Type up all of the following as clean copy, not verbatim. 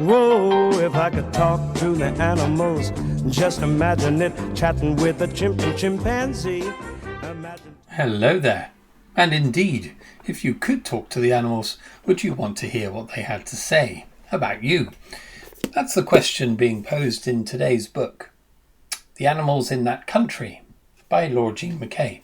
Whoa, if I could talk to the animals, just imagine it, chatting with a chimpanzee. Imagine... Hello there. And indeed, if you could talk to the animals, would you want to hear what they had to say about you? That's the question being posed in today's book, The Animals in That Country, by Laura Jean McKay.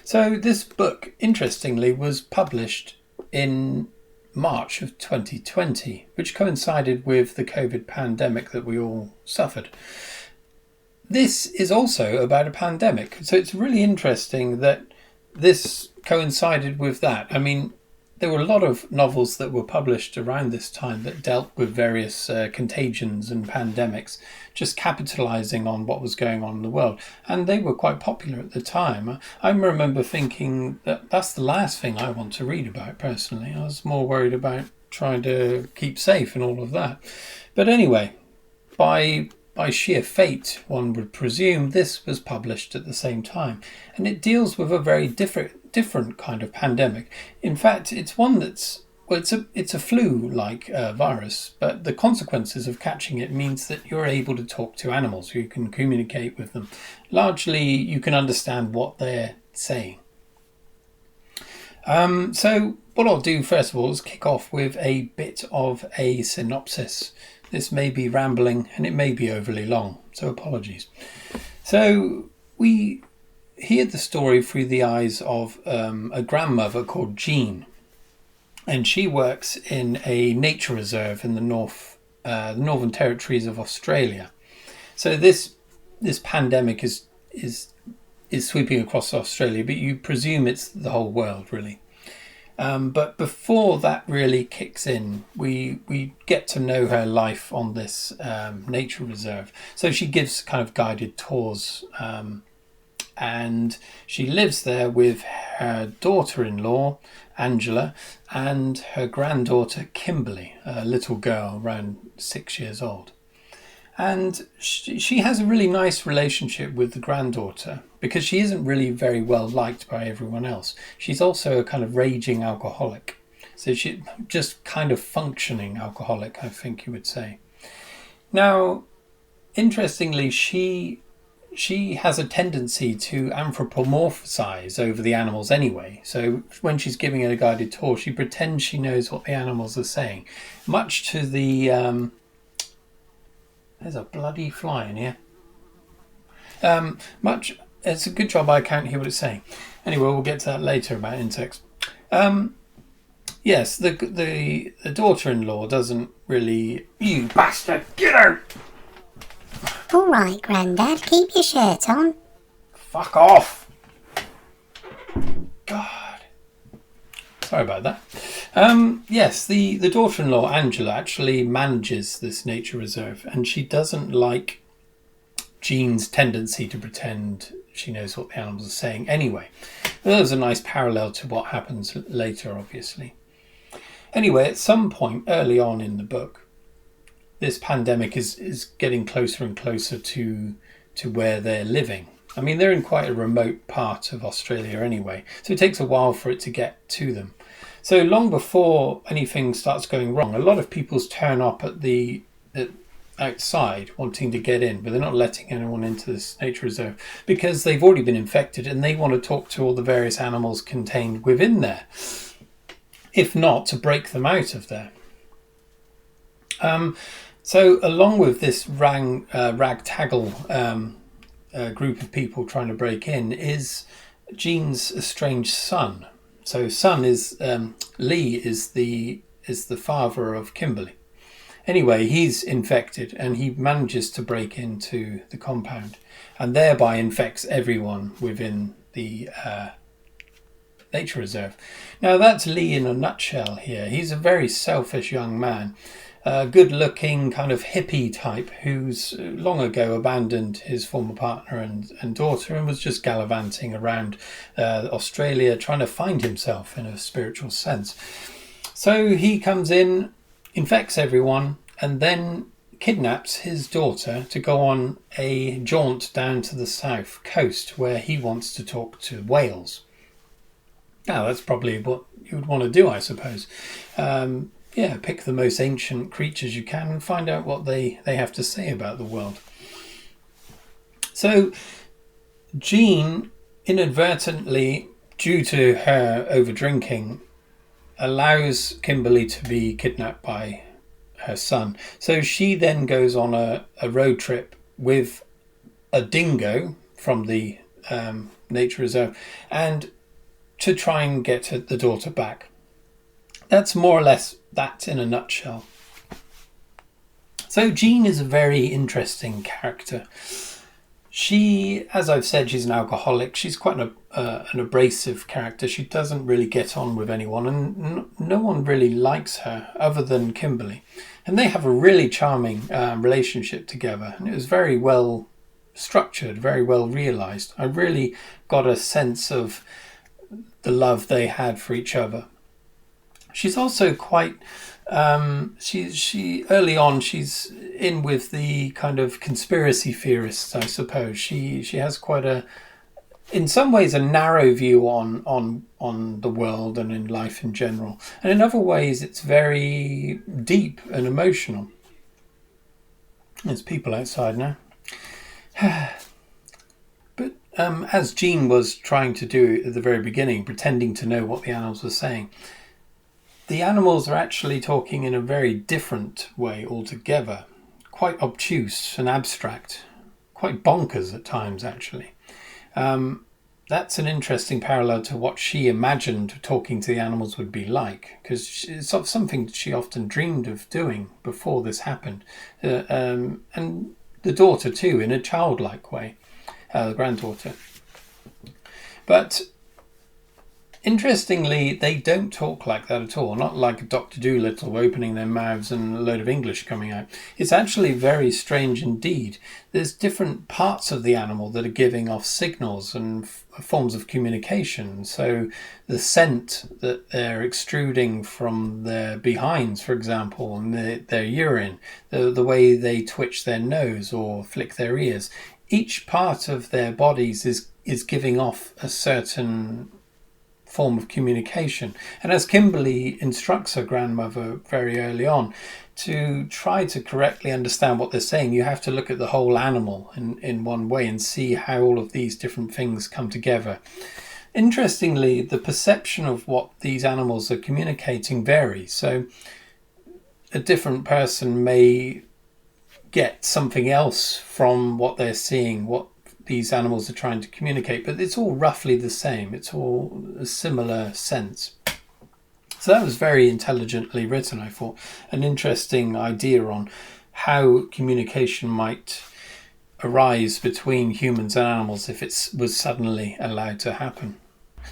So this book, interestingly, was published in March of 2020, which coincided with the COVID pandemic that we all suffered. This is also about a pandemic, so it's really interesting that this coincided with that. I mean, there were a lot of novels that were published around this time that dealt with various contagions and pandemics, just capitalizing on what was going on in the world. And they were quite popular at the time. I remember thinking that that's the last thing I want to read about, personally. I was more worried about trying to keep safe and all of that. But anyway, by sheer fate, one would presume, this was published at the same time. And it deals with a very different kind of pandemic. In fact, it's one that's, well, it's a flu-like virus, but the consequences of catching it means that you're able to talk to animals. You can communicate with them. Largely, you can understand what they're saying. So what I'll do first of all is kick off with a bit of a synopsis. This may be rambling and it may be overly long, so apologies. So we hear the story through the eyes of a grandmother called Jean, and she works in a nature reserve in the Northern Territories of Australia. So this pandemic is sweeping across Australia, but you presume it's the whole world, really. But before that really kicks in, we get to know her life on this nature reserve. So she gives kind of guided tours, and she lives there with her daughter-in-law, Angela, and her granddaughter, Kimberly, a little girl around 6 years old. And she has a really nice relationship with the granddaughter because she isn't really very well liked by everyone else. She's also a kind of raging alcoholic. So she's just kind of functioning alcoholic, I think you would say. Now, interestingly, she has a tendency to anthropomorphize over the animals anyway. So when she's giving a guided tour, she pretends she knows what the animals are saying, much to the... There's a bloody fly in here. It's a good job I can't hear what it's saying. Anyway, we'll get to that later about insects. Yes, the daughter-in-law doesn't really... You bastard, get out! All right, Grandad, keep your shirt on. Fuck off! God. Sorry about that. Yes, the daughter-in-law, Angela, actually manages this nature reserve, and she doesn't like Jean's tendency to pretend she knows what the animals are saying anyway. There's a nice parallel to what happens later, obviously. Anyway, at some point early on in the book, this pandemic is getting closer and closer to where they're living. I mean, they're in quite a remote part of Australia anyway, so it takes a while for it to get to them. So long before anything starts going wrong, a lot of people turn up at the outside wanting to get in, but they're not letting anyone into this nature reserve because they've already been infected and they want to talk to all the various animals contained within there, if not to break them out of there. So along with this ragtaggle group of people trying to break in is Jean's estranged son. So son is Lee is the father of Kimberly. Anyway, he's infected and he manages to break into the compound and thereby infects everyone within the nature reserve. Now that's Lee in a nutshell here. He's a very selfish young man. Good-looking kind of hippie type who's long ago abandoned his former partner and daughter and was just gallivanting around Australia trying to find himself in a spiritual sense. So he comes in, infects everyone, and then kidnaps his daughter to go on a jaunt down to the south coast where he wants to talk to whales. Now, that's probably what you would want to do, I suppose. pick the most ancient creatures you can and find out what they have to say about the world. So Jean inadvertently, due to her over drinking, allows Kimberly to be kidnapped by her son. So she then goes on a road trip with a dingo from the nature reserve, and to try and get the daughter back. That's more or less that in a nutshell. So Jean is a very interesting character. She, as I've said, she's an alcoholic. She's quite an abrasive character. She doesn't really get on with anyone, and no one really likes her other than Kimberly. And they have a really charming relationship together, and it was very well structured, very well realised. I really got a sense of the love they had for each other. She's also quite... she early on, she's in with the kind of conspiracy theorists, I suppose. She has quite in some ways, a narrow view on the world and in life in general. And in other ways, it's very deep and emotional. There's people outside now. But as Jean was trying to do at the very beginning, pretending to know what the animals were saying, the animals are actually talking in a very different way altogether. Quite obtuse and abstract. Quite bonkers at times, actually. That's an interesting parallel to what she imagined talking to the animals would be like, because it's something she often dreamed of doing before this happened. And the daughter too, in a childlike way, the granddaughter. But interestingly, they don't talk like that at all. Not like Dr. Dolittle opening their mouths and a load of English coming out. It's actually very strange indeed. There's different parts of the animal that are giving off signals and forms of communication. So the scent that they're extruding from their behinds, for example, and their urine, the way they twitch their nose or flick their ears. Each part of their bodies is giving off a certain form of communication. And as Kimberly instructs her grandmother very early on, to try to correctly understand what they're saying, you have to look at the whole animal in one way and see how all of these different things come together. Interestingly, the perception of what these animals are communicating varies. So a different person may get something else from what they're seeing, what these animals are trying to communicate, but it's all roughly the same. It's all a similar sense. So that was very intelligently written, I thought. An interesting idea on how communication might arise between humans and animals if it was suddenly allowed to happen.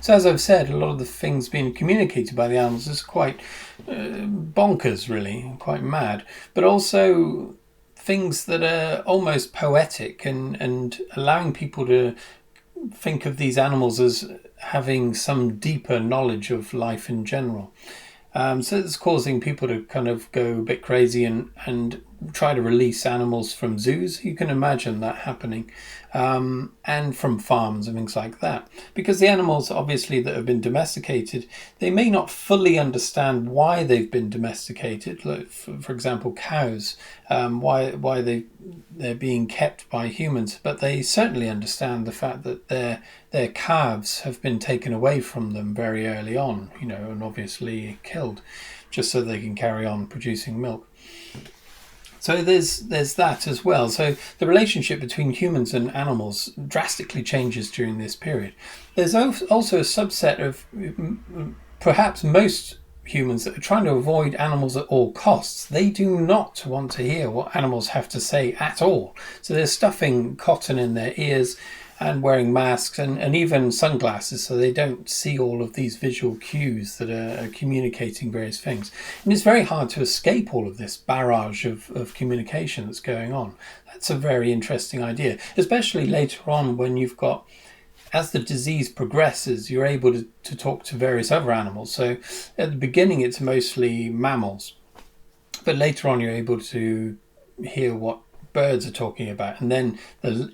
So as I've said, a lot of the things being communicated by the animals is quite bonkers, really, quite mad, but also things that are almost poetic and allowing people to think of these animals as having some deeper knowledge of life in general. So it's causing people to kind of go a bit crazy and try to release animals from zoos. You can imagine that happening. And from farms and things like that. Because the animals, obviously, that have been domesticated, they may not fully understand why they've been domesticated. Like, for example, cows, why they're being kept by humans. But they certainly understand the fact that their calves have been taken away from them very early on, and obviously killed, just so they can carry on producing milk. So there's that as well. So the relationship between humans and animals drastically changes during this period. There's also a subset of perhaps most humans that are trying to avoid animals at all costs. They do not want to hear what animals have to say at all. So they're stuffing cotton in their ears and wearing masks and even sunglasses so they don't see all of these visual cues that are communicating various things. And it's very hard to escape all of this barrage of communication that's going on. That's a very interesting idea, especially later on when you've got, as the disease progresses, you're able to talk to various other animals. So at the beginning it's mostly mammals, but later on you're able to hear what birds are talking about, and then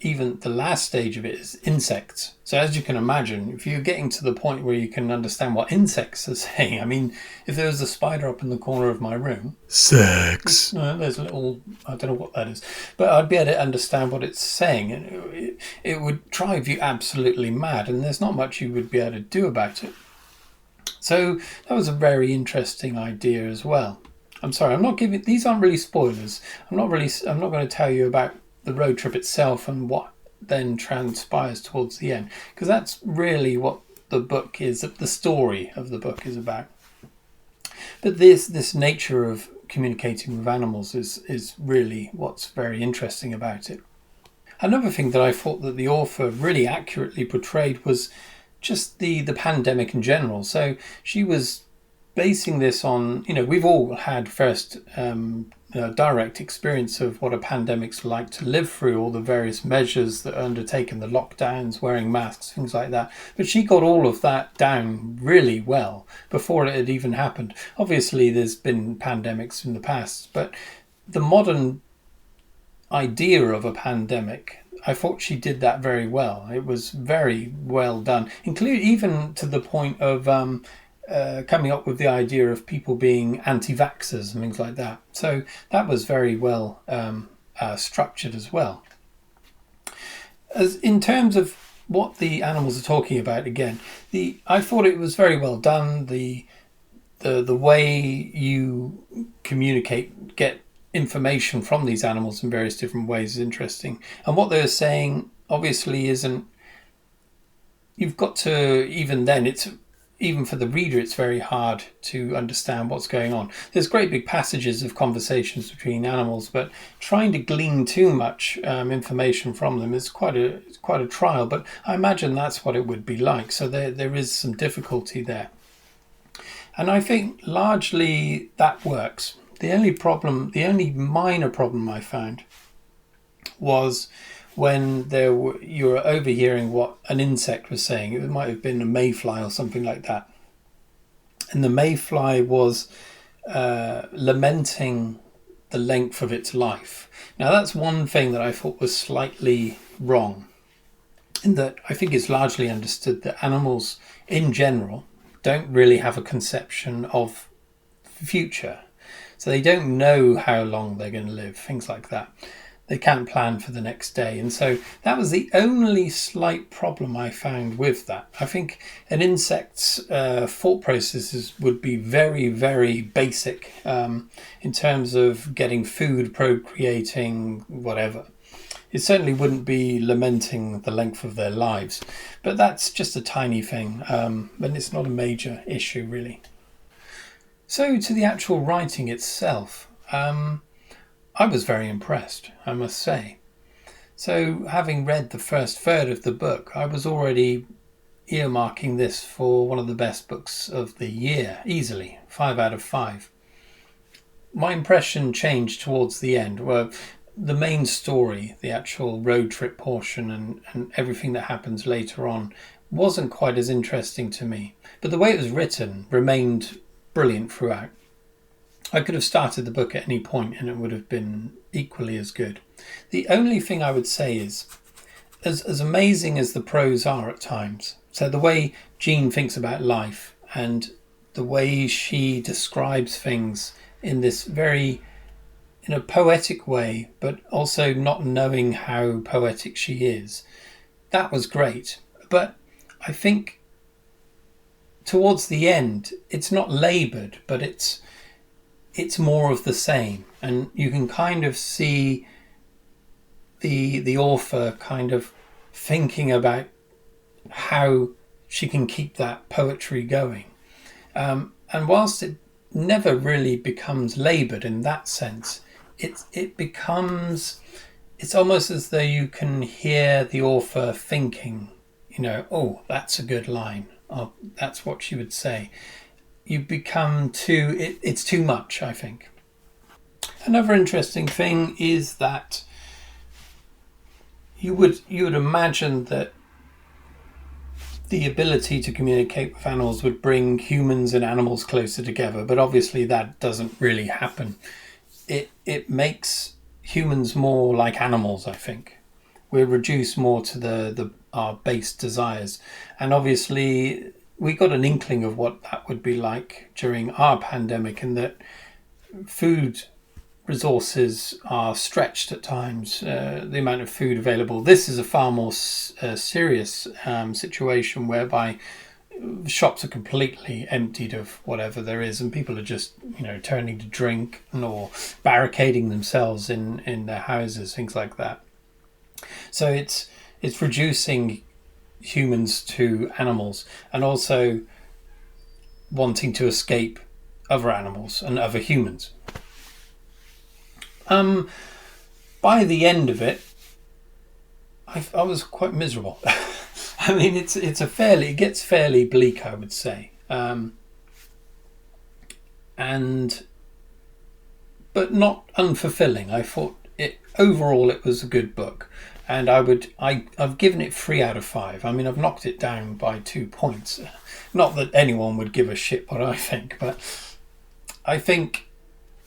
even the last stage of it is insects. So as you can imagine, if you're getting to the point where you can understand what insects are saying, I mean, if there was a spider up in the corner of my room, Sex. there's a little, I don't know what that is, but I'd be able to understand what it's saying, and it would drive you absolutely mad, and there's not much you would be able to do about it. So that was a very interesting idea as well. I'm sorry, these aren't really spoilers. I'm not going to tell you about the road trip itself and what then transpires towards the end, because that's really what the book is, the story of the book is about. But this nature of communicating with animals is really what's very interesting about it. Another thing that I thought that the author really accurately portrayed was just the pandemic in general. So she was basing this on, we've all had first direct experience of what a pandemic's like to live through, all the various measures that are undertaken, the lockdowns, wearing masks, things like that. But she got all of that down really well before it had even happened. Obviously, there's been pandemics in the past, but the modern idea of a pandemic, I thought she did that very well. It was very well done, even to the point of coming up with the idea of people being anti-vaxxers and things like that. So that was very well structured as well. As in terms of what the animals are talking about, again, I thought it was very well done. The way you communicate, get information from these animals in various different ways is interesting. And what they're saying obviously isn't, you've got to, even for the reader, it's very hard to understand what's going on. There's great big passages of conversations between animals, but trying to glean too much information from them is quite a trial. But I imagine that's what it would be like. So there is some difficulty there. And I think largely that works. The only minor problem I found was when you were overhearing what an insect was saying. It might have been a mayfly or something like that. And the mayfly was lamenting the length of its life. Now that's one thing that I thought was slightly wrong, in that I think it's largely understood that animals in general don't really have a conception of the future. So they don't know how long they're going to live, things like that. They can't plan for the next day. And so that was the only slight problem I found with that. I think an insect's thought processes would be very, very basic in terms of getting food, procreating, whatever. It certainly wouldn't be lamenting the length of their lives. But that's just a tiny thing. And it's not a major issue, really. So to the actual writing itself, I was very impressed, I must say. So having read the first third of the book, I was already earmarking this for one of the best books of the year, easily, 5 out of 5. My impression changed towards the end, where the main story, the actual road trip portion and everything that happens later on, wasn't quite as interesting to me. But the way it was written remained brilliant throughout. I could have started the book at any point and it would have been equally as good. The only thing I would say is, as amazing as the prose are at times, so the way Jean thinks about life and the way she describes things in a poetic way, but also not knowing how poetic she is, that was great. But I think towards the end, it's not laboured, but it's more of the same. And you can kind of see the author kind of thinking about how she can keep that poetry going. And whilst it never really becomes laboured in that sense, it's almost as though you can hear the author thinking, oh, that's a good line. Oh, that's what she would say. You become it's too much, I think. Another interesting thing is that you would imagine that the ability to communicate with animals would bring humans and animals closer together, but obviously that doesn't really happen. It makes humans more like animals, I think. We're reduced more to our base desires. And obviously we got an inkling of what that would be like during our pandemic, and that food resources are stretched at times, the amount of food available. This is a far more serious situation whereby shops are completely emptied of whatever there is, and people are just, turning to drink or barricading themselves in their houses, things like that. So it's reducing humans to animals, and also wanting to escape other animals and other humans. By the end of it, I was quite miserable. I mean, it gets fairly bleak, I would say, but not unfulfilling. I thought overall it was a good book, and I've given it 3 out of 5. I mean, I've knocked it down by 2 points. Not that anyone would give a shit what I think, but I think,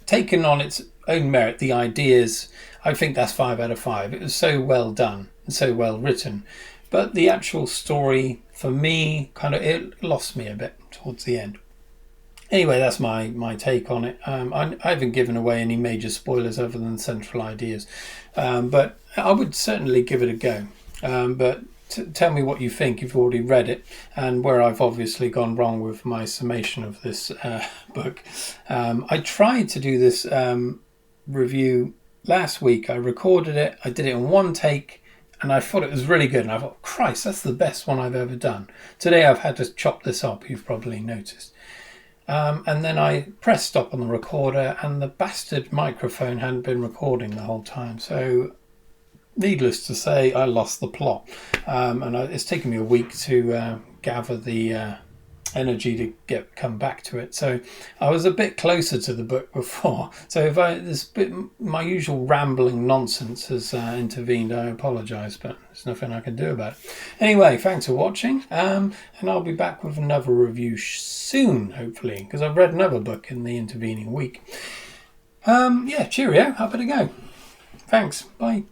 taken on its own merit, the ideas, I think that's 5 out of 5. It was so well done and so well written, but the actual story, for me, it lost me a bit towards the end. Anyway, that's my take on it. I haven't given away any major spoilers other than central ideas, but I would certainly give it a go. But tell me what you think. You've already read it, and where I've obviously gone wrong with my summation of this book. I tried to do this review last week. I recorded it. I did it in one take, and I thought it was really good. And I thought, Christ, that's the best one I've ever done. Today I've had to chop this up. You've probably noticed. And then I pressed stop on the recorder, and the bastard microphone hadn't been recording the whole time. So, needless to say, I lost the plot. And it's taken me a week to gather the energy to come back to it. So I was a bit closer to the book before. So if my usual rambling nonsense has intervened, I apologise, but there's nothing I can do about it. Anyway, thanks for watching, and I'll be back with another review soon, hopefully, because I've read another book in the intervening week. Cheerio, I better go. Thanks, bye.